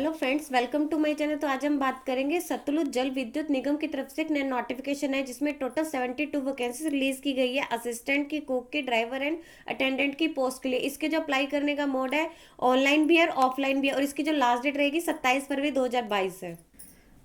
Hello friends, welcome to my channel. तो आज हम बात करेंगे सतलुज जल विद्युत निगम की तरफ से एक नया नोटिफिकेशन है जिसमें टोटल 72 वैकेंसी रिलीज की गई है असिस्टेंट की, कुक की, ड्राइवर एंड अटेंडेंट की पोस्ट के लिए। इसके जो अप्लाई करने का मोड है ऑनलाइन भी है और ऑफलाइन भी है और इसकी जो लास्ट डेट रहेगी 27 फरवरी 2022 है।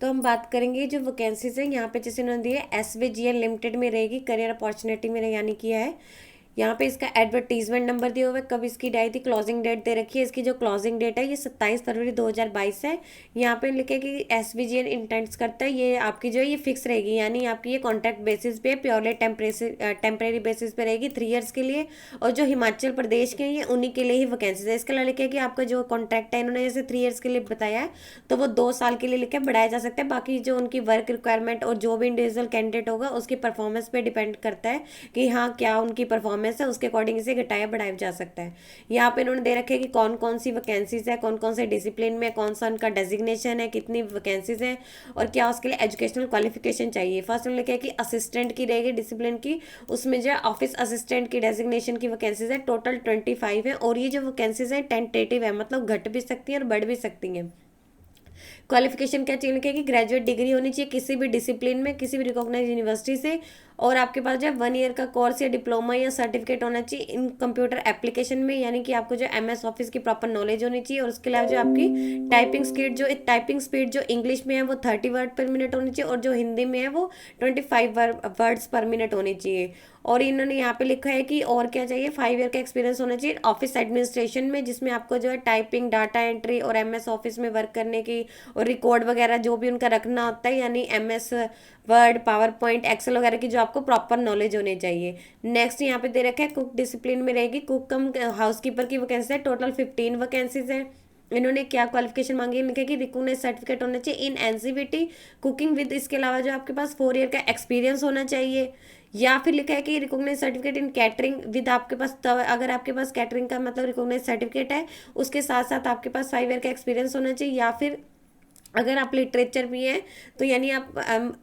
तो हम बात करेंगे जो वैकेंसीज है यहाँ पे जैसे उन्होंने दी है SVGL लिमिटेड में रहेगी, करियर अपॉर्चुनिटी में यानी किया है। यहाँ पे इसका एडवर्टीजमेंट नंबर दिया हुआ है, कब इसकी डाई थी, क्लोजिंग डेट दे रखी है। इसकी जो क्लोजिंग डेट है ये 27 फरवरी 2022 है। यहाँ पे लिखे कि SVGL इंटेंट्स करता है, ये आपकी जो है ये फिक्स रहेगी, यानी आपकी ये कॉन्ट्रैक्ट बेसिस पे प्योरली टेम्परेरी बेसिस पे रहेगी 3 ईयर्स के लिए। और जो हिमाचल प्रदेश के हैं उन्हीं के लिए ही वैकेंसीज है। इसके अलावा लिखे कि आपका जो कॉन्ट्रैक्ट है इन्होंने जैसे 3 ईयर्स के लिए बताया है तो वो 2 साल के लिए लिखे बढ़ाया जा सकता है। बाकी जो उनकी वर्क रिक्वायरमेंट और जो भी इंडिविजुअल कैंडिडेट होगा उसकी परफॉर्मेंस पे डिपेंड करता है कि हाँ क्या उनकी परफॉर्मेंस है, उसके अकॉर्डिंग इसे घटाया बढ़ाया जा सकता है। यहाँ पे इन्होंने दे रखे हैं कि कौन कौन सी वैकेंसीज है, कौन कौन से डिसिप्लिन में, कौन सा उनका डेजिग्नेशन है, कितनी वैकेंसीज है और क्या उसके लिए एजुकेशनल क्वालिफिकेशन चाहिए। फर्स्ट उन्होंने लिखा है कि असिस्टेंट की रहेगी डिसिप्लिन की, उसमें जो है ऑफिस असिस्टेंट की डेजिग्नेशन की वैकेंसीज है टोटल 25 है। और ये जो वैकेंसीज है टेंटेटिव है, मतलब घट भी सकती हैं और बढ़ भी सकती हैं। क्वालिफिकेशन क्या चाहिए कि ग्रेजुएट डिग्री होनी चाहिए किसी भी डिसिप्लिन में, किसी भी रिकॉग्नाइज यूनिवर्सिटी से। और आपके पास जो है 1 ईयर का कोर्स या डिप्लोमा या सर्टिफिकेट होना चाहिए इन कंप्यूटर एप्लीकेशन में, यानी कि आपको जो MS ऑफिस की प्रॉपर नॉलेज होनी चाहिए। और उसके अलावा जो आपकी टाइपिंग स्पीड जो इंग्लिश में है वो 30 वर्ड पर मिनट होनी चाहिए और जो हिंदी में है वो 25 वर्ड्स पर मिनट होनी चाहिए। और इन्होंने यहाँ पे लिखा है कि और क्या चाहिए, 5 ईयर का एक्सपीरियंस होना चाहिए ऑफिस एडमिनिस्ट्रेशन में, जिसमें आपको जो है टाइपिंग, डाटा एंट्री और MS ऑफिस में वर्क करने की और रिकॉर्ड वगैरह जो भी उनका रखना होता है, यानी MS Word, PowerPoint, Excel वगैरह की जो आपको प्रॉपर नॉलेज होनी चाहिए। नेक्स्ट यहाँ पे दे रखा है कुक डिसिप्लिन में रहेगी, कुक कम हाउसकीपर की वैकेंसी है, टोटल 15 वैकेंसीज है। इन्होंने क्या क्वालिफिकेशन मांगी है, लिखा कि रिकॉग्नाइज सर्टिफिकेट होना चाहिए इन NCVT कुकिंग विद, इसके अलावा जो आपके पास 4 ईयर का एक्सपीरियंस होना चाहिए। या फिर लिखा है कि recognise certificate in catering with, आपके पास अगर आपके पास कैटरिंग का मतलब रिकॉग्नाइज सर्टिफिकेट है उसके साथ साथ आपके पास 5 ईयर का एक्सपीरियंस होना चाहिए। या फिर अगर आप लिटरेचर भी हैं तो यानी आप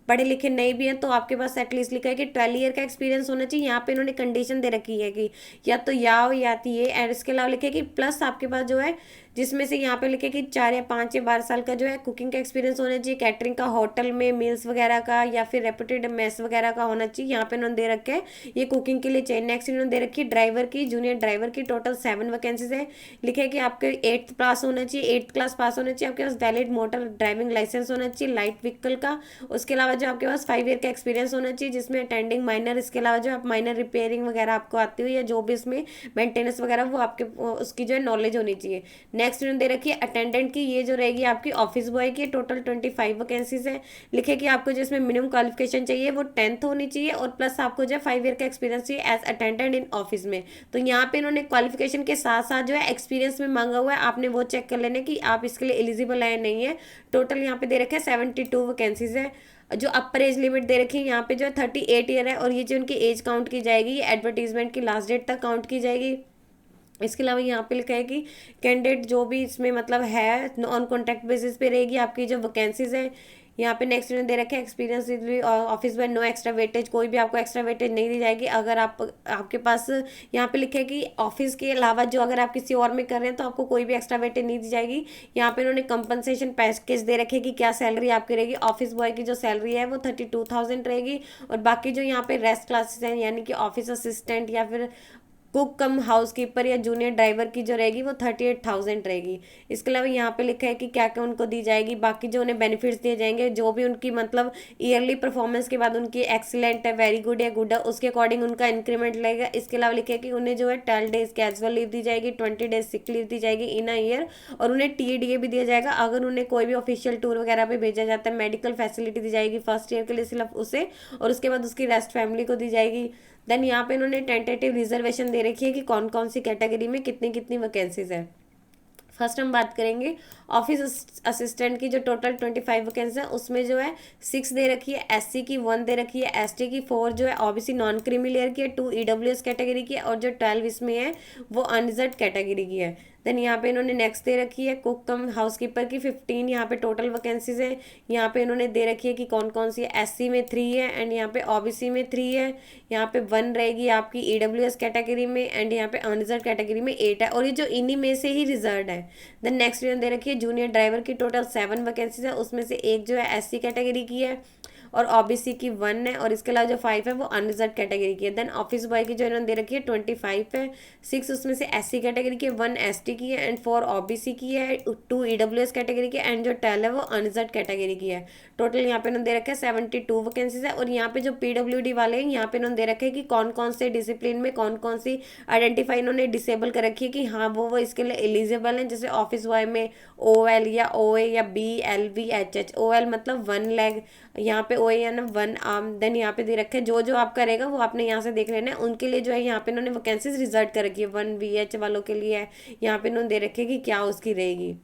पढ़े लिखे नहीं भी हैं तो आपके पास एटलीस्ट लिखा है कि 12 ईयर का एक्सपीरियंस होना चाहिए। यहाँ पे इन्होंने कंडीशन दे रखी है कि या तो या हो या तो ये, और इसके अलावा लिखे कि प्लस आपके पास जो है जिसमें से यहाँ पे लिखे कि 4 या 5 या 12 साल का जो है कुकिंग का एक्सपीरियंस होना चाहिए, कैटरिंग का, होटल में मील्स वगैरह का या फिर रेपुटेड मेस वगैरह का होना चाहिए। यहाँ पे इन्होंने दे रखे हैं ये कुकिंग के लिए चाहिए। नेक्स्ट इन्होंने दे रखी है ड्राइवर की, जूनियर ड्राइवर की, टोटल 7 वैकेंसीज है। लिखे है कि आपके 8th पास होना चाहिए, 8th क्लास पास होना चाहिए, आपके पास वैलिड मोटर ड्राइविंग लाइसेंस होना चाहिए लाइट व्हीकल का। उसके अलावा जो आपके पास 5 ईयर का एक्सपीरियंस होना चाहिए जिसमें अटेंडिंग माइनर, इसके अलावा जो आप माइनर रिपेयरिंग वगैरह आपको आती हुई या जो भी इसमें मेंटेनेंस वगैरह वो आपके उसकी जो है नॉलेज होनी चाहिए। नेक्स्ट इन्होंने दे रखी है अटेंडेंट की, ये जो रहेगी आपकी ऑफिस बॉय की, टोटल 25 वैकेंसीज है। लिखे कि आपको जो इसमें मिनिमम क्वालिफिकेशन चाहिए वो 10th होनी चाहिए और प्लस आपको जो है 5 ईयर का एक्सपीरियंस चाहिए एज अटेंडेंट इन ऑफिस में। तो यहाँ पे इन्होंने क्वालिफिकेशन के साथ साथ जो है एक्सपीरियंस में मांगा हुआ है, आपने वो चेक कर लेना कि आप इसके लिए एलिजिबल है या नहीं है। टोटल यहाँ पे दे रखे हैं 72 वैकेंसीज है। जो अपर एज लिमिट दे रखी है यहाँ पे जो है 38 ईयर है और ये जो उनकी एज काउंट की जाएगी ये एडवर्टीजमेंट की लास्ट डेट तक काउंट की जाएगी। इसके अलावा यहाँ पे लिखा है कि कैंडिडेट जो भी इसमें मतलब है ऑन कॉन्ट्रैक्ट बेसिस पे रहेगी आपकी जो वैकेंसीज है। यहाँ पे नेक्स्ट दे रखे हैं एक्सपीरियंस ऑफिस में नो एक्स्ट्रा वेटेज, कोई भी आपको एक्स्ट्रा वेटेज नहीं दी जाएगी। अगर आपके पास यहाँ पे लिखे है कि ऑफिस के अलावा जो अगर आप किसी और में कर रहे हैं तो आपको कोई भी एक्स्ट्रा वेटेज नहीं दी जाएगी। यहाँ पे उन्होंने कंपनसेशन पैकेज दे रखे कि क्या सैलरी आपकी रहेगी। ऑफिस बॉय की जो सैलरी है वो 32,000 रहेगी और बाकी जो यहाँ पे रेस्ट क्लासेस हैं यानी कि ऑफिस असिस्टेंट या फिर कुक कम हाउसकीपर या जूनियर ड्राइवर की जो रहेगी वो 38,000 रहेगी। इसके अलावा यहाँ पे लिखा है कि क्या क्या उनको दी जाएगी, बाकी जो उन्हें बेनिफिट्स दिए जाएंगे, जो भी उनकी मतलब ईयरली परफॉर्मेंस के बाद उनकी एक्सीलेंट है, वेरी गुड या गुड है, उसके अकॉर्डिंग उनका इंक्रीमेंट लगेगा। इसके अलावा लिखा है कि उन्हें जो है 12 डेज कैजुअल लीव दी जाएगी, 20 डेज सिक लीव दी जाएगी इन अ ईयर और उन्हें TDA भी दिया जाएगा अगर उन्हें कोई भी ऑफिशियल टूर वगैरह पे भेजा जाता है। मेडिकल फैसिलिटी दी जाएगी फर्स्ट ईयर के लिए सिर्फ उसे, और उसके बाद उसकी रेस्ट फैमिली को दी जाएगी। देन यहाँ पे इन्होंने टेंटेटिव रिजर्वेशन दे रखी है कि कौन कौन सी कैटेगरी में कितनी कितनी वैकेंसीज है। फर्स्ट हम बात करेंगे ऑफिस असिस्टेंट की, जो टोटल 25 वैकेंसी है उसमें जो है 6 दे रखी है SC की, 1 दे रखी है ST की, 4 जो है OBC नॉन क्रीमी लेयर की है, 2 EWS कैटेगरी की है और जो 12 इसमें है वो अनरिजर्व कैटेगरी की है। देन यहाँ पे इन्होंने नेक्स्ट दे रखी है कुक कम हाउसकीपर की 15 यहाँ पे टोटल वैकेंसीज है। यहाँ पे इन्होंने दे रखी है कि कौन कौन सी है। एससी में 3 है एंड यहाँ पे ओबीसी में 3 है। यहाँ पे 1 रहेगी आपकी ईडब्ल्यूएस कैटेगरी में एंड यहाँ पे अनरिजर्व कैटेगरी में 8 है, और ये जो इन्हीं में से ही रिजर्व है। देन नेक्स्ट दे रखी है जूनियर ड्राइवर की टोटल 7 वैकेंसीज है, उसमें से एक जो है एससी कैटेगरी की है और ओबीसी की 1 है, और इसके अलावा जो 5 है वो अनरिजर्व कैटेगरी की है। देन ऑफिस बॉय की जो इन्होंने दे रखी है 25 है, 6 उसमें से एससी कैटेगरी की है, 1 एसटी की है एंड 4 ओबीसी की है, 2 ईडब्ल्यूएस कैटेगरी की एंड जो 12 है वो अनरिजर्व कैटेगरी की है। टोटल यहाँ पे इन्होंने दे रखा है 72 वैकेंसीज है। और यहाँ पे जो पीडब्ल्यूडी वाले हैं यहाँ पे इन्होंने दे रखे हैं कि कौन कौन से डिसिप्लिन में कौन कौन सी आइडेंटिफाई इन्होंने डिसेबल कर रखी है कि हाँ वो इसके लिए एलिजिबल हैं। जैसे ऑफिस बॉय में OL या OA या BLVHH। OL मतलब 1 लेग, यहाँ पे OA या ना 1 आर्म। देन यहाँ पे दे रखे हैं जो जो आप करेगा वो आपने यहाँ से देख लेना है। उनके लिए जो है यहाँ पे इन्होंने वैकेंसीज रिजर्व कर रखी है। 1VH वालों के लिए है, यहाँ पे इन्होंने दे रखे है कि क्या उसकी रहेगी।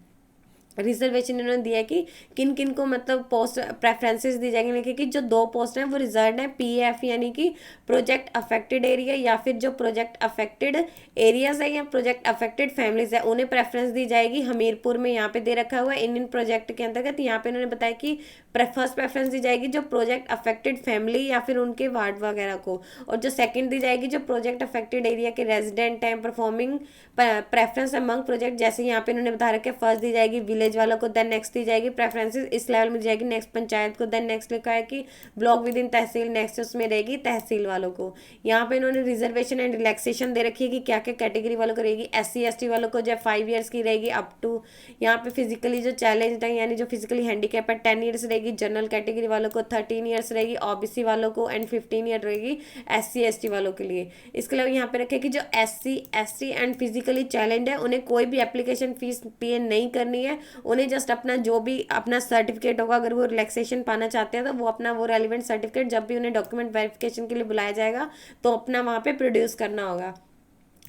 रिजर्वेशन इन्होंने दिया है कि किन किन को मतलब पोस्ट प्रेफरेंसेस दी जाएंगी, लेकिन कि जो 2 पोस्ट हैं वो रिजर्व हैं। PF यानी कि प्रोजेक्ट अफेक्टेड एरिया, या फिर जो प्रोजेक्ट अफेक्टेड एरियाज है या प्रोजेक्ट अफेक्टेड फैमिलीज है उन्हें प्रेफरेंस दी जाएगी। हमीरपुर में यहाँ पे दे रखा हुआ है इंडियन प्रोजेक्ट के अंतर्गत। यहाँ पे इन्होंने बताया कि फर्स्ट प्रेफरेंस दी जाएगी जो प्रोजेक्ट अफेक्टेड फैमिली या फिर उनके वार्ड वगैरह को, और जो सेकंड दी जाएगी जो प्रोजेक्ट अफेक्टेड एरिया के रेजिडेंट हैं परफॉर्मिंग प्रेफरेंस अमंग प्रोजेक्ट। जैसे यहाँ पे इन्होंने बता रखा है फर्स्ट दी जाएगी विलेज वालों को, देन नेक्स्ट दी जाएगी प्रेफरेंसेस इस लेवल में दी जाएगी नेक्स्ट पंचायत को, देन नेक्स्ट लिखा है कि block with in tehsil, next उसमें रहेगी तहसील वालों को। यहाँ पे इन्होंने रिजर्वेशन एंड रिलैक्सेशन दे रखी है कि क्या क्या कैटेगरी वालों को रहेगी। SC ST वालों को जो 5 ईयर्स की रहेगी अप टू। यहाँ पे फिजिकली जो चैलेंज है यानी जो फिजिकली हैंडीकैप है 10 ईयर्स रहेगी। जनरल कैटेगरी वालों को 13 ईयर्स रहेगी, OBC वालों को एंड 15 ईयर रहेगी SC ST वालों के लिए। इसके अलावा यहाँ पे रखे कि जो SC ST and physically challenge है उन्हें कोई भी एप्लीकेशन फीस पे नहीं करनी है। उन्हें जस्ट अपना जो भी अपना सर्टिफिकेट होगा, अगर वो रिलैक्सेशन पाना चाहते हैं तो वो अपना वो रेलिवेंट सर्टिफिकेट जब भी उन्हें डॉक्यूमेंट वेरिफिकेशन के लिए बुलाया जाएगा तो अपना वहाँ पे प्रोड्यूस करना होगा।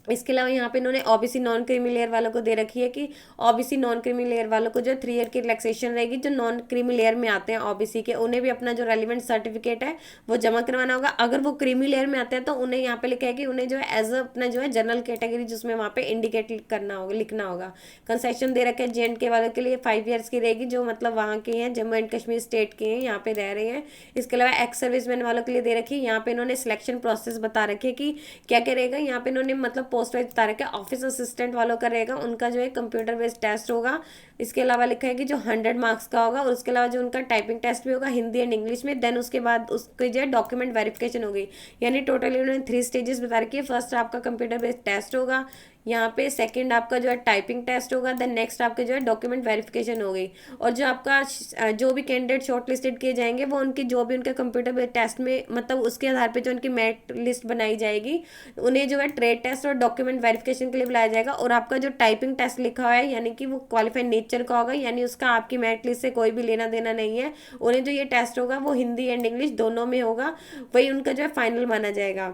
इसके अलावा यहाँ पे इन्होंने OBC नॉन क्रीमी लेयर वालों को दे रखी है कि OBC नॉन क्रीमी लेयर वालों को जो 3 ईयर की रिलैक्सेशन रहेगी। जो नॉन क्रीमी लेयर में आते हैं OBC के उन्हें भी अपना जो रेलिवेंट सर्टिफिकेट है वो जमा करवाना होगा। अगर वो क्रीमी लेयर में आते हैं तो उन्हें यहाँ पे लिखा है कि उन्हें जो है एज अपना जो है जनरल कैटेगरी जिसमें वहाँ पे इंडिकेट करना होगा, लिखना होगा। कंसेशन दे रखे हैं JNK वालों के लिए 5 ईयर्स की रहेगी, जो मतलब वहाँ के हैं, जम्मू एंड कश्मीर स्टेट के हैं, यहाँ पे रह रहे हैं। इसके अलावा एक्स सर्विसमैन वालों के लिए दे रखी है। यहाँ पे इन्होंने सिलेक्शन प्रोसेस बता रखे है कि क्या क्या रहेगा। यहाँ पे इन्होंने मतलब पोस्ट वाइज बता रखा है। ऑफिस असिस्टेंट वालों का रहेगा, उनका जो है कंप्यूटर बेस्ड टेस्ट होगा। इसके अलावा लिखा है कि जो 100 मार्क्स का होगा, और उसके अलावा जो उनका टाइपिंग टेस्ट भी होगा हिंदी एंड इंग्लिश में। देन उसके बाद उसकी जो है डॉक्यूमेंट वेरिफिकेशन होगी। यानी टोटली उन्होंने 3 स्टेजेस बता रखी है। फर्स्ट आपका कंप्यूटर बेस्ड टेस्ट होगा, यहाँ पे सेकंड आपका जो है टाइपिंग टेस्ट होगा, देन नेक्स्ट आपके जो है डॉक्यूमेंट वेरिफिकेशन हो गई। और जो आपका जो भी कैंडिडेट शॉर्ट लिस्टेड किए जाएंगे वो उनकी जो भी उनके कंप्यूटर बेस्ड टेस्ट में मतलब उसके आधार पे जो उनकी मेरिट लिस्ट बनाई जाएगी, उन्हें जो है ट्रेड टेस्ट और डॉक्यूमेंट वेरिफिकेशन के लिए बुलाया जाएगा। और आपका जो टाइपिंग टेस्ट लिखा हुआ है यानी कि वो क्वालिफाइड नेचर का होगा, यानी उसका आपकी मेरिट लिस्ट से कोई भी लेना देना नहीं है। उन्हें जो ये टेस्ट होगा वो हिंदी एंड इंग्लिश दोनों में होगा, वही उनका जो है फाइनल माना जाएगा।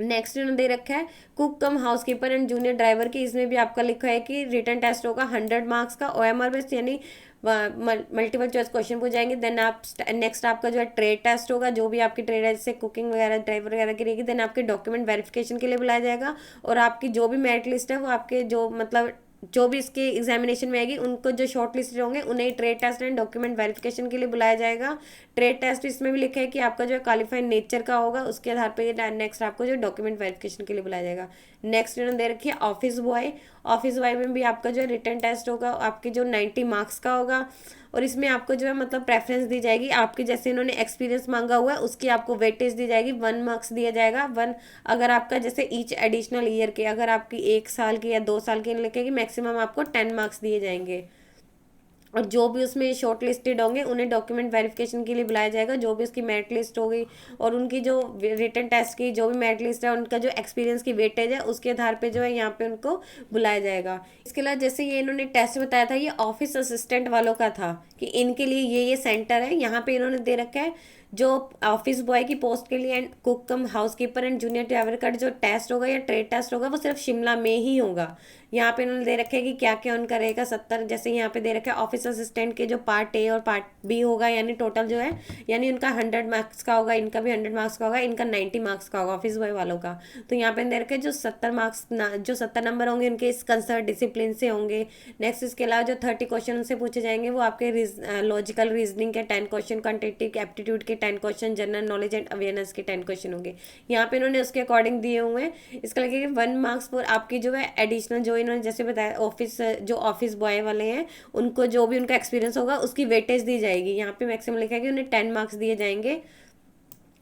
नेक्स्ट इन्होंने दे रखा है cook come housekeeper and junior driver की। इसमें भी आपका लिखा है कि रिटर्न टेस्ट होगा 100 मार्क्स का OMR बेस्ड, यानी मल्टीपल चॉइस क्वेश्चन पूछ जाएंगे। देन आप नेक्स्ट आपका जो है ट्रेड टेस्ट होगा, जो भी आपकी ट्रेड है जैसे कुकिंग वगैरह ड्राइवर वगैरह की रहेगी। देन आपके डॉक्यूमेंट वेरिफिकेशन के लिए बुलाया जाएगा, और आपकी जो भी मेरिट लिस्ट है वो आपके जो मतलब जो भी इसके एग्जामिनेशन में आएगी उनको जो शॉर्ट लिस्ट होंगे उन्हें trade test and document verification के लिए बुलाया जाएगा। ट्रेड टेस्ट इसमें भी लिखा है कि आपका जो है क्वालिफाइड नेचर का होगा, उसके आधार पर नेक्स्ट आपको जो डॉक्यूमेंट वेरिफिकेशन के लिए बुलाया जाएगा। नेक्स्ट इन्होंने दे रखी है ऑफिस बॉय। ऑफिस बॉय में भी आपका जो है रिटर्न टेस्ट होगा, आपके जो 90 मार्क्स का होगा, और इसमें आपको जो है मतलब प्रेफरेंस दी जाएगी। आपके जैसे इन्होंने एक्सपीरियंस मांगा हुआ है उसकी आपको वेटेज दी जाएगी, 1 मार्क्स दिया जाएगा। 1 अगर आपका जैसे ईच एडिशनल ईयर के अगर आपकी 1 साल की या 2 साल की लिखेगी मैक्सिमम आपको 10 मार्क्स दिए जाएंगे। और जो भी उसमें शॉर्ट लिस्टेड होंगे उन्हें डॉक्यूमेंट वेरिफिकेशन के लिए बुलाया जाएगा। जो भी उसकी मेरिट लिस्ट होगी और उनकी जो रिटन टेस्ट की जो भी मेरिट लिस्ट है, उनका जो एक्सपीरियंस की वेटेज है उसके आधार पे जो है यहाँ पे उनको बुलाया जाएगा। इसके अलावा जैसे ये इन्होंने टेस्ट बताया था ये ऑफिस असिस्टेंट वालों का था कि इनके लिए ये सेंटर है। यहाँ पे इन्होंने दे रखा है जो ऑफिस बॉय की पोस्ट के लिए and cook come house keeper and junior driver का जो टेस्ट होगा या ट्रेड टेस्ट होगा वो सिर्फ शिमला में ही होगा। यहाँ पे उन्होंने दे रखा है कि क्या क्या उनका रहेगा 70, जैसे यहाँ पे दे रखा है ऑफिस असिस्टेंट के जो पार्ट ए और पार्ट बी होगा, यानी टोटल जो है, यानी उनका 100 मार्क्स का होगा, इनका भी 100 मार्क्स का होगा, इनका 90 मार्क्स का होगा ऑफिस बॉय वालों का। तो यहाँ पे दे रखा है जो 70 मार्क्स जो 70 नंबर होंगे उनके इस कंसर्न डिसिप्लिन से होंगे। नेक्स्ट इसके अलावा जो 30 क्वेश्चन उनसे पूछे जाएंगे वो आपके लॉजिकल रीजनिंग के 10 क्वेश्चन, क्वान्टिटेटिव एप्टीट्यूड के 10 question, general knowledge and awareness के 10 क्वेश्चन होंगे। यहाँ पे इन्होंने उसके अकॉर्डिंग दिए हुए हैं। इसका लगेगा 1 मार्क्स पर आपकी जो है एडिशनल, जो इन्होंने जैसे बताया जो ऑफिस बॉय वाले हैं उनको जो भी उनका एक्सपीरियंस होगा उसकी वेटेज दी जाएगी। यहाँ पे मैक्सिमम लिखा है कि उन्हें 10 मार्क्स दिए जाएंगे।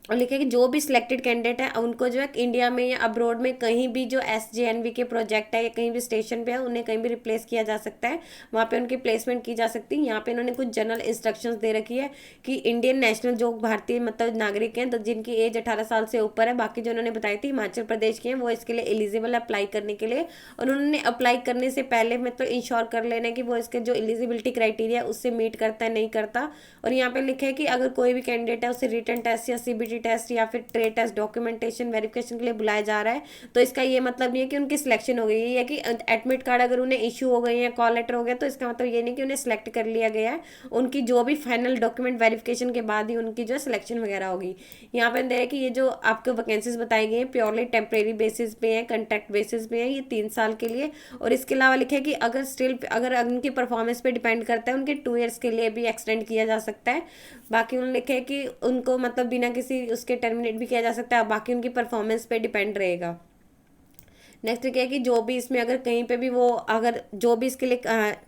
और लिखा है कि जो भी सिलेक्टेड कैंडिडेट है उनको जो है इंडिया में या अब्रॉड में कहीं भी जो SJNV के प्रोजेक्ट है या कहीं भी स्टेशन पे है उन्हें कहीं भी रिप्लेस किया जा सकता है, वहाँ पे उनकी प्लेसमेंट की जा सकती है। यहाँ पे इन्होंने कुछ जनरल इंस्ट्रक्शंस दे रखी है कि इंडियन नेशनल जो भारतीय मतलब नागरिक हैं तो जिनकी एज 18 साल से ऊपर है, बाकी जो उन्होंने बताई थी हिमाचल प्रदेश के हैं, वो इसके लिए एलिजिबल है अप्लाई करने के लिए। और उन्होंने अप्लाई करने से पहले मतलब इंश्योर कर लेना कि वो इसके जो एलिजिबिलिटी क्राइटेरिया उससे मीट करता है नहीं करता। और यहाँ पे लिखा है कि अगर कोई भी कैंडिडेट है उसे रिटन टेस्ट या CBT टेस्ट या फिर ट्रेड टेस्ट डॉक्यूमेंटेशन वेरिफिकेशन के लिए बुलाया जा रहा है, तो इसका ये मतलब नहीं है कि उनकी सिलेक्शन हो गई है, या कि एडमिट कार्ड अगर उन्हें इशू हो गई है, कॉल लेटर हो गया, तो इसका मतलब ये नहीं कि उन्हें सिलेक्ट कर लिया गया है। उनकी जो भी फाइनल डॉक्यूमेंट वेरिफिकेशन के बाद ही उनकी जो है सिलेक्शन वगैरह होगी। यहाँ पे देखिए कि ये जो आपको वैकेंसीज बताई गई हैं प्योरली टेम्परेरी बेसिस पे है, कॉन्ट्रैक्ट बेसिस पे है, ये 3 साल के लिए। और इसके अलावा लिखा है कि अगर उनकी परफॉर्मेंस पे डिपेंड करता है उनके 2 ईयर्स के लिए भी एक्सटेंड किया जा सकता है। बाकी उन्होंने लिखा है कि उनको मतलब बिना किसी उसके टर्मिनेट भी किया जा सकता है, बाकी उनकी परफॉर्मेंस पे डिपेंड रहेगा। नेक्स्ट क्या है कि जो भी इसमें अगर कहीं पे भी वो अगर जो भी इसके लिए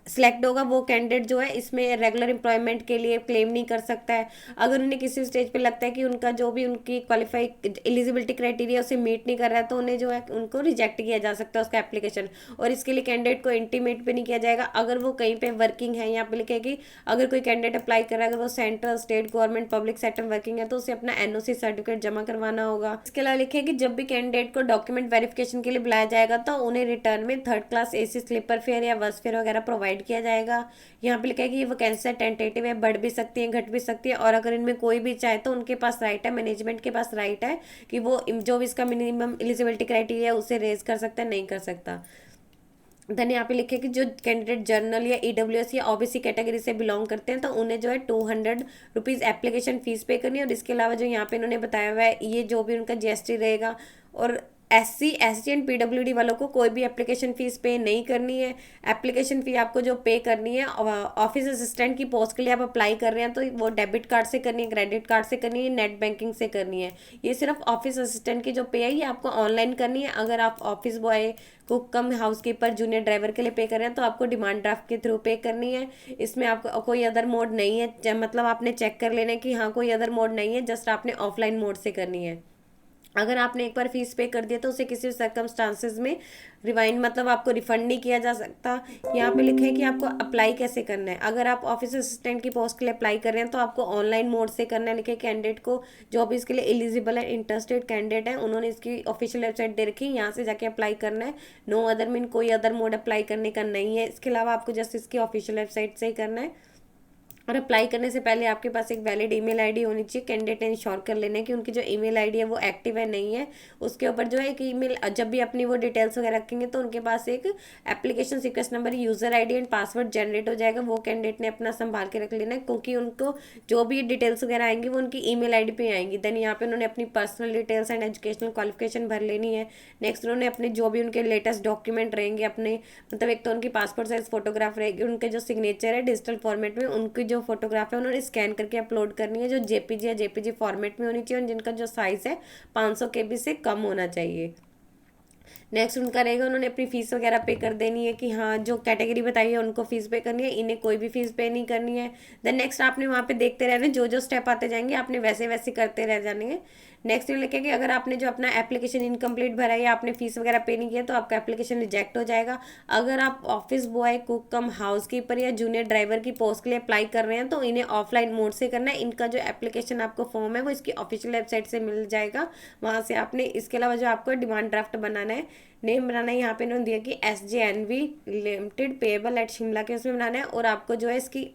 सिलेक्ट होगा वो कैंडिडेट जो है इसमें रेगुलर एम्प्लॉयमेंट के लिए क्लेम नहीं कर सकता है। अगर उन्हें किसी स्टेज पे लगता है कि उनका जो भी उनकी क्वालिफाई एलिजिबिलिटी क्राइटेरिया उसे मीट नहीं कर रहा है तो उन्हें जो है उनको रिजेक्ट किया जा सकता है उसका एप्लीकेशन। और इसके लिए कैंडिडेट को इंटीमेट भी नहीं किया जाएगा अगर वो कहीं पे वर्किंग है। यहाँ पे लिखे कि अगर कोई कैंडिडेट अप्लाई कर रहा है, अगर वो central state government public sector working है तो उसे अपना NOC सर्टिफिकेट जमा करवाना होगा। इसके अलावा लिखे कि जब भी कैंडिडेट को डॉक्यूमेंट वेरिफिकेशन के लिए बुलाया जाएगा तो उन्हें रिटर्न में 3rd class AC sleeper fair या बस फेयर वगैरह प्रोवाइड किया जाएगा। यहाँ पे लिखा है कि ये वैकेंसी टेंटेटिव है, बढ़ भी सकती है घट भी सकती है, और अगर इनमें कोई भी चाहे तो उनके पास राइट है, मैनेजमेंट के पास राइट है कि वो जो भी इसका मिनिमम एलिजिबिलिटी क्राइटेरिया उसे रेज कर सकता है नहीं कर सकता। देन यहाँ पे लिखे कि जो कैंडिडेट जनरल या EWS या OBC कैटेगरी से बिलोंग करते हैं तो उन्हें जो है 200 रुपीज़ एप्लीकेशन फीस पे करनी है। और इसके अलावा जो यहाँ पे इन्होंने बताया हुआ है ये जो भी उनका GST रहेगा। और SC ST एंड PWD वालों को कोई भी एप्लीकेशन फ़ीस पे नहीं करनी है। एप्लीकेशन फ़ी आपको जो पे करनी है ऑफिस असिस्टेंट की पोस्ट के लिए आप अप्लाई कर रहे हैं तो वो डेबिट कार्ड से करनी है, क्रेडिट कार्ड से करनी है, नेट बैंकिंग से करनी है। ये सिर्फ ऑफिस असिस्टेंट की जो पे है ये आपको ऑनलाइन करनी है। अगर आप ऑफिस बॉय कुक कम हाउस कीपर जूनियर ड्राइवर के लिए पे कर रहे हैं तो आपको डिमांड ड्राफ्ट के थ्रू पे करनी है। इसमें आपको कोई अदर मोड नहीं है, मतलब आपने चेक कर लेना है कि हाँ कोई अदर मोड नहीं है, जस्ट आपने ऑफलाइन मोड से करनी है। अगर आपने एक बार फीस पे कर दिया तो उसे किसी सर्कमस्टांसेस में रिवाइंड मतलब आपको रिफंड नहीं किया जा सकता। यहाँ पे लिखा है कि आपको अप्लाई कैसे करना है। अगर आप ऑफिस असिस्टेंट की पोस्ट के लिए अप्लाई कर रहे हैं तो आपको ऑनलाइन मोड से करना है। लिखे कैंडिडेट को जो भी इसके लिए एलिजिबल है इंटरेस्टेड कैंडिडेट है उन्होंने इसकी ऑफिशियल वेबसाइट दे रखी है, यहाँ से जाके अप्लाई करना है। नो अदर मीन कोई अदर मोड अप्लाई करने का नहीं है। इसके अलावा आपको जस्ट इसकी ऑफिशियल वेबसाइट से ही करना है। और अप्लाई करने से पहले आपके पास एक वैलिड ईमेल आईडी होनी चाहिए। कैंडिडेट ने इंश्योर कर लेना है कि उनकी जो ईमेल आईडी है वो एक्टिव है नहीं है। उसके ऊपर जो है एक ईमेल जब भी अपनी वो डिटेल्स वगैरह रखेंगे तो उनके पास एक application request number, user ID and password generate हो जाएगा। वो कैंडिडेट ने अपना संभाल के रख लेना है क्योंकि उनको जो भी डिटेल्स वगैरह आएंगी वो उनकी ईमेल आईडी पे आएंगी। देन यहाँ पे उन्होंने अपनी personal details and educational qualification भर लेनी है। नेक्स्ट उन्होंने अपने जो भी उनके लेटेस्ट डॉक्यूमेंट रहेंगे अपने मतलब एक तो उनकी पासपोर्ट साइज फोटोग्राफ रहेगी, उनके जो सिग्नेचर है डिजिटल फॉर्मेट में उनकी जो फोटोग्राफ है उन्होंने स्कैन करके अपलोड करनी है जो JPG या JPG फॉर्मेट में होनी चाहिए और जिनका जो साइज़ है 500 KB से कम होना चाहिए। नेक्स्ट उनका रहेगा उन्होंने अपनी फीस वगैरह पे कर देनी है कि हाँ जो कैटेगरी बताई है उनको फीस पे करनी है, इन्हें कोई भी फीस पे नहीं करनी है। देन नेक्स्ट आपने वहाँ पे देखते रहना है, जो जो स्टेप आते जाएंगे आपने वैसे वैसे करते रह जाने हैं। नेक्स्ट ये लिखे कि अगर आपने जो अपना एप्लीकेशन इनकम्प्लीट भरा है या आपने फीस वगैरह पे नहीं किया तो आपका एप्लीकेशन रिजेक्ट हो जाएगा। अगर आप ऑफिस बॉय कुक कम हाउस कीपर या जूनियर ड्राइवर की पोस्ट के लिए अप्लाई कर रहे हैं तो इन्हें ऑफलाइन मोड से करना है। इनका जो एप्लीकेशन आपको फॉर्म है वो इसकी ऑफिशियल वेबसाइट से मिल जाएगा, वहाँ से आपने इसके अलावा जो आपको डिमांड ड्राफ्ट बनाना है, नेम बनाना है। यहाँ पे इन्होंने दिया कि SJNV limited payable eight Shimla के उसमें बनाना है और आपको जो है इसकी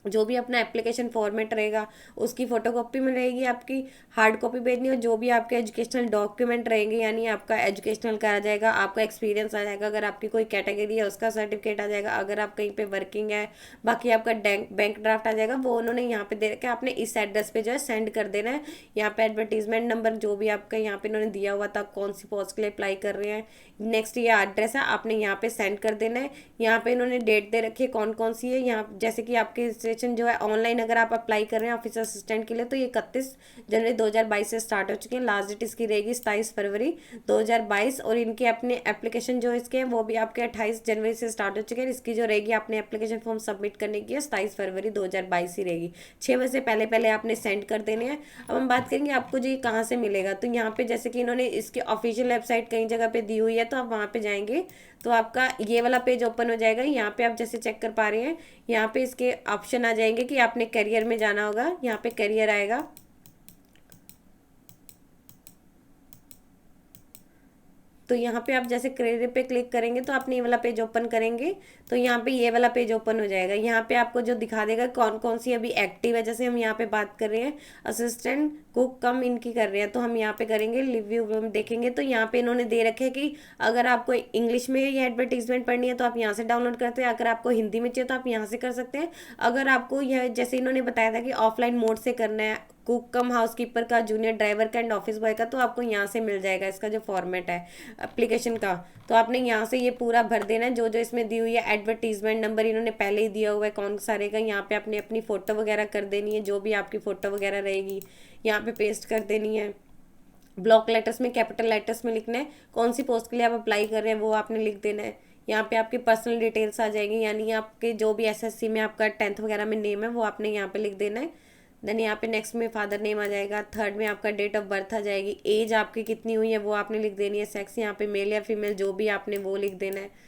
जो भी अपना एप्लीकेशन फॉर्मेट रहेगा उसकी फोटोकॉपी में रहेगी, आपकी हार्ड कॉपी भेजनी, और जो भी आपके एजुकेशनल डॉक्यूमेंट रहेंगे यानी आपका एजुकेशनल का आ जाएगा, आपका एक्सपीरियंस आ जाएगा, अगर आपकी कोई कैटेगरी है उसका सर्टिफिकेट आ जाएगा, अगर आप कहीं पे वर्किंग है, बाकी आपका बैंक ड्राफ्ट आ जाएगा, वो उन्होंने यहाँ पे दे रखा है, आपने इस एड्रेस पे जो है सेंड कर देना है। यहाँ पे एडवर्टीजमेंट नंबर जो भी आपका यहाँ पे इन्होंने दिया हुआ था, कौन सी पोस्ट के लिए अप्लाई कर रहे हैं, नेक्स्ट ये एड्रेस है, आपने यहाँ पे सेंड कर देना है। यहाँ पे इन्होंने डेट दे रखी है कौन कौन सी है, यहाँ जैसे कि आपकी रजिस्ट्रेशन जो है ऑनलाइन अगर आप अप्लाई कर रहे हैं ऑफिस असिस्टेंट के लिए तो ये 31 जनवरी 2022 से स्टार्ट हो चुकी है, लास्ट डेट इसकी रहेगी 27 फरवरी 2022। और इनके अपने एप्लीकेशन जो इसके हैं वो भी आपके 28 जनवरी से स्टार्ट हो चुके हैं, इसकी जो रहेगी आपने एप्लीकेशन फॉर्म सबमिट करने की है 27 फरवरी 2022 ही रहेगी, 6 बजे से पहले पहले आपने सेंड कर देने हैं। अब हम बात करेंगे आपको जी कहाँ से मिलेगा, तो यहाँ पे जैसे कि इन्होंने इसकी ऑफिशियल वेबसाइट कई जगह पे दी हुई है, तो आप वहाँ पे जाएंगे तो आपका ये वाला पेज ओपन हो जाएगा। यहाँ पे आप जैसे चेक कर पा रहे हैं, यहाँ पे इसके ऑप्शन आ जाएंगे कि आपने करियर में जाना होगा, यहाँ पे करियर आएगा। तो यहाँ पे आप जैसे करियर पे क्लिक करेंगे तो आपने ये वाला पेज ओपन करेंगे तो यहाँ पे ये वाला पेज ओपन हो जाएगा। यहाँ पे आपको जो दिखा देगा कौन कौन सी अभी एक्टिव है, जैसे हम यहाँ पे बात कर रहे हैं असिस्टेंट कुक कम इनकी कर रहे हैं, तो हम यहाँ पे करेंगे रिव्यू देखेंगे तो यहाँ पे इन्होंने दे रखे है कि अगर आपको इंग्लिश में ये एडवर्टीजमेंट पढ़नी है तो आप यहाँ से डाउनलोड करते हैं, अगर आपको हिंदी में चाहिए तो आप यहाँ से कर सकते हैं। अगर आपको यह जैसे इन्होंने बताया था कि ऑफलाइन मोड से करना है कुक कम हाउसकीपर का, जूनियर ड्राइवर का एंड ऑफिस बॉय का, तो आपको यहाँ से मिल जाएगा इसका जो फॉर्मेट है एप्लीकेशन का। तो आपने यहाँ से ये पूरा भर देना है जो जो इसमें दी हुई है, एडवर्टीजमेंट नंबर इन्होंने पहले ही दिया हुआ है कौन सा रहेगा, यहाँ पे आपने अपनी फोटो वगैरह कर देनी है, जो भी आपकी फोटो वगैरह रहेगी यहाँ पे पेस्ट कर देनी है। ब्लॉक लेटर्स में कैपिटल लेटर्स में लिखना है, कौन सी पोस्ट के लिए आप अप्लाई कर रहे हैं वो आपने लिख देना है। यहाँ पे आपकी पर्सनल डिटेल्स आ जाएंगी, यानी आपके जो भी एसएससी में आपका 10th वगैरह में नेम है वो आपने यहाँ पे लिख देना है। देन यहाँ पे नेक्स्ट में फादर नेम आ जाएगा, थर्ड में आपका डेट ऑफ बर्थ आ जाएगी, एज आपकी कितनी हुई है वो आपने लिख देनी है, सेक्स यहाँ पे मेल या फीमेल जो भी आपने वो लिख देना है।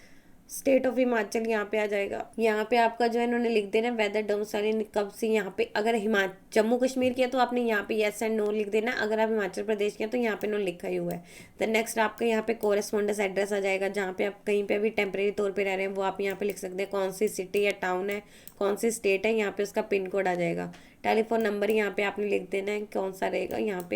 स्टेट ऑफ हिमाचल यहाँ पे आ जाएगा, यहाँ पे आपका जो है इन्होंने लिख देना है वेदर डोमिसाइल कब से, यहाँ पे अगर हिमाचल जम्मू कश्मीर की है तो आपने यहाँ पे येस एंड नो लिख देना है, अगर आप हिमाचल प्रदेश के हैं तो यहाँ पे नो लिखा ही हुआ है। देन नेक्स्ट आपका यहाँ पे कोरेस्पोंडेंस एड्रेस आ जाएगा, जहाँ पे आप कहीं पे भी टेम्परेरी तौर पे रह रहे हैं वो आप यहाँ पे लिख सकते हैं, कौन सी सिटी या टाउन है, कौन सी स्टेट है, यहाँ पे उसका पिन कोड आ जाएगा। टेलीफोन नंबर यहाँ पे आपने लिख देना है कौन सा रहेगा, यहाँ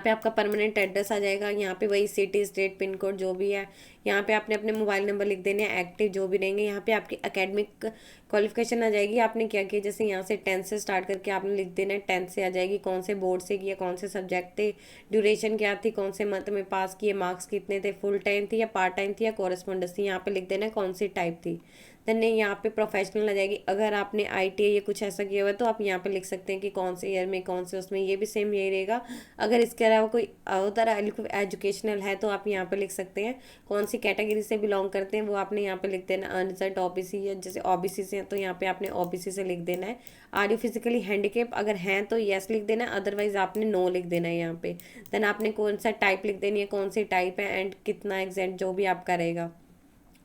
पे आपका परमानेंट एड्रेस आ जाएगा, यहाँ पे वही सिटी स्टेट पिन कोड जो भी है, यहाँ पे आपने अपने मोबाइल नंबर लिख देने हैं एक्टिव जो भी रहेंगे। यहाँ पे आपकी एकेडमिक क्वालिफिकेशन आ जाएगी, आपने क्या किया, जैसे यहाँ से 10th से स्टार्ट करके आपने लिख देना है, 10th से आ जाएगी, कौन से बोर्ड से किया, कौन से सब्जेक्ट थे, ड्यूरेशन क्या थी, कौन से मंथ में पास किए, मार्क्स कितने थे, फुल टाइम थी या पार्ट टाइम थी या कॉरेस्पॉन्डेंस थी, यहाँ पे लिख देना है कौन सी टाइप थी। देन यहाँ पे प्रोफेशनल आ जाएगी, अगर आपने आईटीआई या कुछ ऐसा किया हुआ है तो आप यहाँ पे लिख सकते हैं कि कौन से ईयर में कौन से उसमें, ये भी सेम यही रहेगा। अगर इसके अलावा कोई अदर एजुकेशनल है तो आप यहाँ पे लिख सकते हैं, कौन सी कैटेगरी से बिलोंग करते हैं वो आपने यहाँ पे लिख देना, अनरिजर्व्ड ओबीसी या जैसे ओबीसी से हैं तो यहाँ पे आपने ओबीसी से लिख देना है। आर यू फिजिकली हैंडीकेप अगर हैं तो यस लिख देना है, अदरवाइज आपने नो लिख देना है यहाँ पे। देन आपने कौन सा टाइप लिख देनी है, कौन सी टाइप है एंड कितना एग्जैक्ट जो भी आपका रहेगा।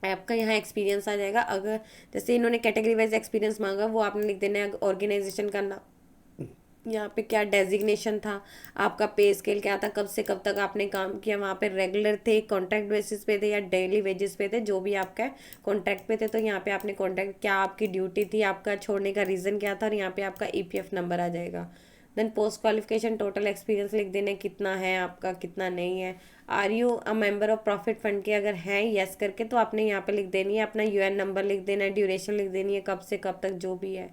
आपका यहाँ एक्सपीरियंस आ जाएगा, अगर जैसे इन्होंने कैटेगरी वाइज एक्सपीरियंस मांगा वो आपने लिख देना है, ऑर्गेनाइजेशन का नाम, यहाँ पे क्या डेजिग्नेशन था, आपका पे स्केल क्या था, कब से कब तक आपने काम किया, वहाँ पे रेगुलर थे, कॉन्ट्रैक्ट बेसिस पे थे या डेली वेजेस पे थे, जो भी आपका कॉन्ट्रैक्ट पे थे तो यहाँ पे आपने कॉन्ट्रैक्ट क्या आपकी ड्यूटी थी, आपका छोड़ने का रीज़न क्या था, और यहाँ पे आपका ईपीएफ नंबर आ जाएगा। Then post qualification total experience लिख देना कितना है आपका, कितना नहीं है। Are you a member of profit fund के अगर हैं यस करके तो आपने यहाँ पे लिख देनी है, अपना यूएन नंबर लिख देना है, ड्यूरेशन लिख देनी है कब से कब तक जो भी है।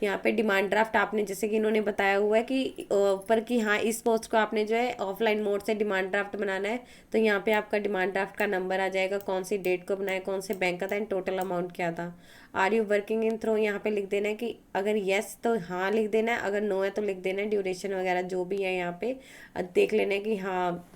यहाँ पे डिमांड ड्राफ्ट आपने जैसे कि इन्होंने बताया हुआ है कि ऊपर कि हाँ इस पोस्ट को आपने जो है ऑफलाइन मोड से डिमांड ड्राफ्ट बनाना है, तो यहाँ पे आपका डिमांड ड्राफ्ट का नंबर आ जाएगा, कौन सी डेट को बनाया, कौन से बैंक का था एंड टोटल अमाउंट क्या था। Are you working in through यहाँ पे लिख देना है कि अगर येस तो हाँ लिख देना है, अगर नो है तो लिख देना है ड्यूरेशन वगैरह जो भी है। यहाँ पे देख लेना है कि हाँ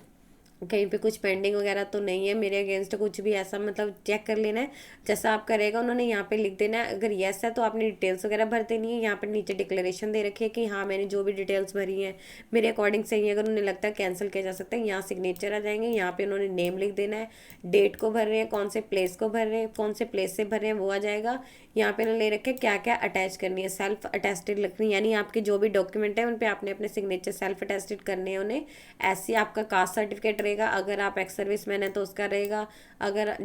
कहीं पे कुछ पेंडिंग वगैरह तो नहीं है मेरे अगेंस्ट, कुछ भी ऐसा मतलब चेक कर लेना है। जैसा आप करेगा उन्होंने यहाँ पे लिख देना है, अगर येस है तो आपने डिटेल्स वगैरह भर देनी है। यहाँ पे नीचे डिक्लेरेशन दे रखी है कि हाँ मैंने जो भी डिटेल्स भरी हैं मेरे अकॉर्डिंग सही है, अगर उन्हें लगता है कैंसिल किया जा सकता है। यहाँ सिग्नेचर आ जाएंगे, यहाँ पे उन्होंने नेम लिख देना है, डेट को भर रहे हैं, कौन से प्लेस को भर रहे हैं, कौन से प्लेस से भर रहे हैं वो आ जाएगा। यहाँ पे उन्होंने ले रखे क्या क्या अटैच करनी है, सेल्फ अटेस्टेड लिखनी है, यानी आपके जो भी डॉक्यूमेंट है उन पे आपने अपने सिग्नेचर सेल्फ अटेस्टेड करने हैं उन्हें। ऐसे आपका कास्ट सर्टिफिकेट रहेगा, रहेगा, अगर आप एक्स सर्विसमैन है तो उसका रहेगा, अगर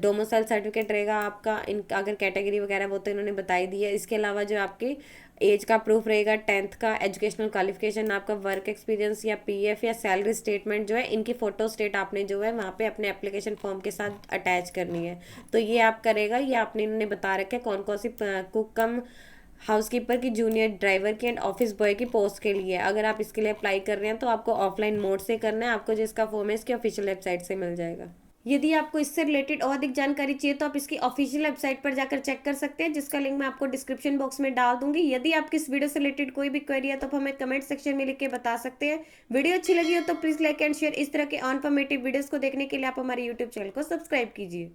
डोमिसाइल सर्टिफिकेट रहेगा आपका, इन अगर कैटेगरी वगैरह वो तो इन्होंने बताई दी है। इसके अलावा जो आपकी एज का प्रूफ रहेगा, 10th का एजुकेशनल क्वालिफिकेशन, आपका वर्क एक्सपीरियंस या पीएफ या सैलरी स्टेटमेंट जो है, इनकी फोटो स्टेट आपने जो है वहाँ पे अपने एप्लीकेशन फॉर्म के साथ अटैच करनी है। तो ये आप करेगा, ये आपने इन्होंने बता रखा है कौन कौन सी कुक कम हाउसकीपर की, जूनियर ड्राइवर की एंड ऑफिस बॉय की पोस्ट के लिए। अगर आप इसके लिए अप्लाई कर रहे हैं तो आपको ऑफलाइन मोड से करना है, आपको जिसका फॉर्म है इसकी ऑफिशियल वेबसाइट से मिल जाएगा। यदि आपको इससे रिलेटेड और अधिक जानकारी चाहिए तो आप इसकी ऑफिशियल वेबसाइट पर जाकर चेक कर सकते हैं, जिसका लिंक मैं आपको डिस्क्रिप्शन बॉक्स में डाल दूंगी। यदि आपकी इस वीडियो से रिलेटेड कोई भी क्वेरी है तो आप हमें कमेंट सेक्शन में लिख के बता सकते हैं। वीडियो अच्छी लगी हो तो प्लीज लाइक एंड शेयर। इस तरह के इन्फॉर्मेटिव वीडियोस को देखने के लिए आप हमारे यूट्यूब चैनल को सब्सक्राइब कीजिए।